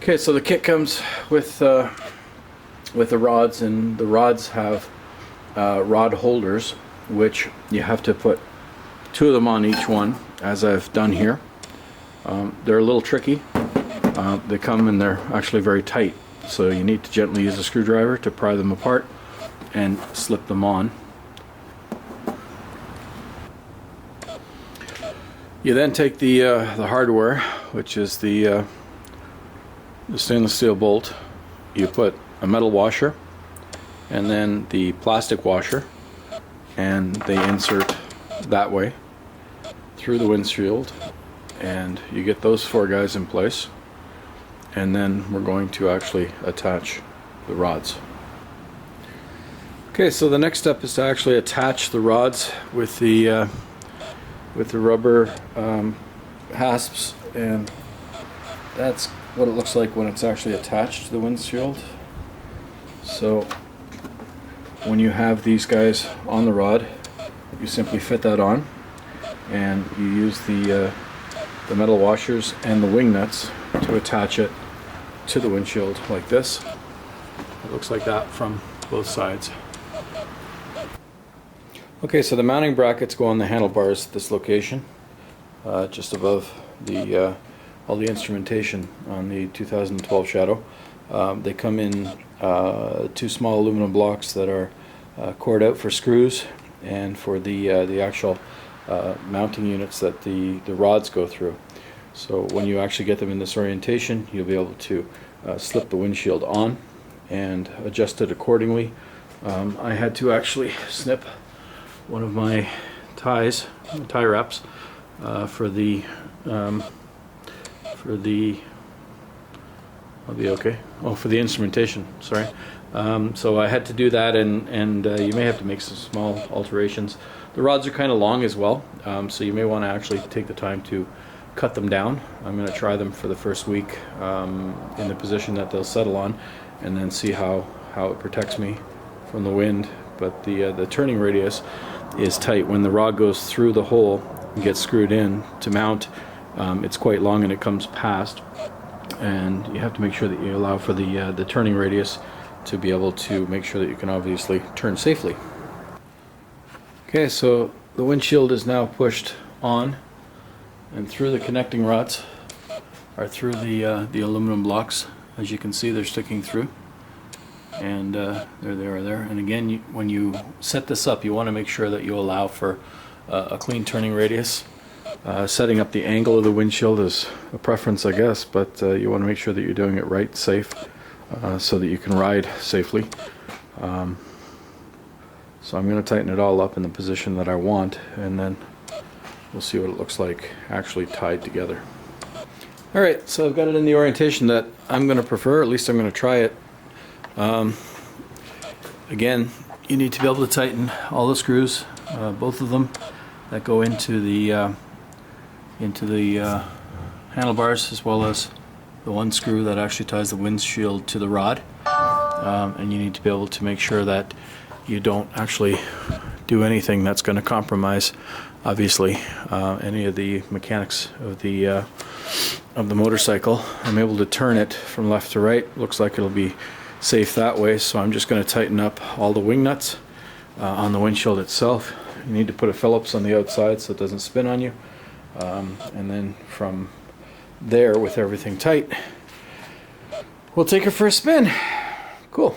Okay, so the kit comes with the rods, and the rods have rod holders, which you have to put 2 of them on each one, as I've done here. They're a little tricky. They come and they're actually very tight, so you need to gently use a screwdriver to pry them apart and slip them on. You then take the hardware, which is the stainless steel bolt. You put a metal washer and then the plastic washer, and they insert that way through the windshield, and you get those 4 guys in place, and then we're going to actually attach the rods. Okay, so the next step is to actually attach the rods with the rubber hasps, and that's what it looks like when it's actually attached to the windshield. So when you have these guys on the rod, you simply fit that on, and you use the metal washers and the wing nuts to attach it to the windshield like this. It looks like that from both sides. Okay, so the mounting brackets go on the handlebars at this location, just above the all the instrumentation on the 2012 Shadow. They come in 2 small aluminum blocks that are cored out for screws and for the actual mounting units that the rods go through. So when you actually get them in this orientation, you'll be able to slip the windshield on and adjust it accordingly. I had to actually snip one of my tie wraps for the I'll be okay. Oh, for the instrumentation, sorry. So I had to do that, and you may have to make some small alterations. The rods are kind of long as well, so you may want to actually take the time to cut them down. I'm going to try them for the first week in the position that they'll settle on, and then see how it protects me from the wind. But the turning radius is tight. When the rod goes through the hole and gets screwed in to mount, it's quite long and it comes past, and you have to make sure that you allow for the turning radius to be able to make sure that you can obviously turn safely. Okay, so the windshield is now pushed on, and through the connecting rods are through the aluminum blocks. As you can see, they're sticking through, and there they are there. And again, when you set this up, you want to make sure that you allow for a clean turning radius. Setting up the angle of the windshield is a preference, I guess, but you want to make sure that you're doing it right, safe, so that you can ride safely. So I'm going to tighten it all up in the position that I want, and then we'll see what it looks like actually tied together. Alright, so I've got it in the orientation that I'm going to prefer, at least I'm going to try it. Again, you need to be able to tighten all the screws, both of them, that go into the handlebars, as well as the one screw that actually ties the windshield to the rod. And you need to be able to make sure that you don't actually do anything that's going to compromise, obviously, any of the mechanics of the motorcycle. I'm able to turn it from left to right. Looks like it'll be safe that way, so I'm just going to tighten up all the wing nuts on the windshield itself. You need to put a Phillips on the outside so it doesn't spin on you, and then from there, with everything tight, we'll take it for a spin. Cool.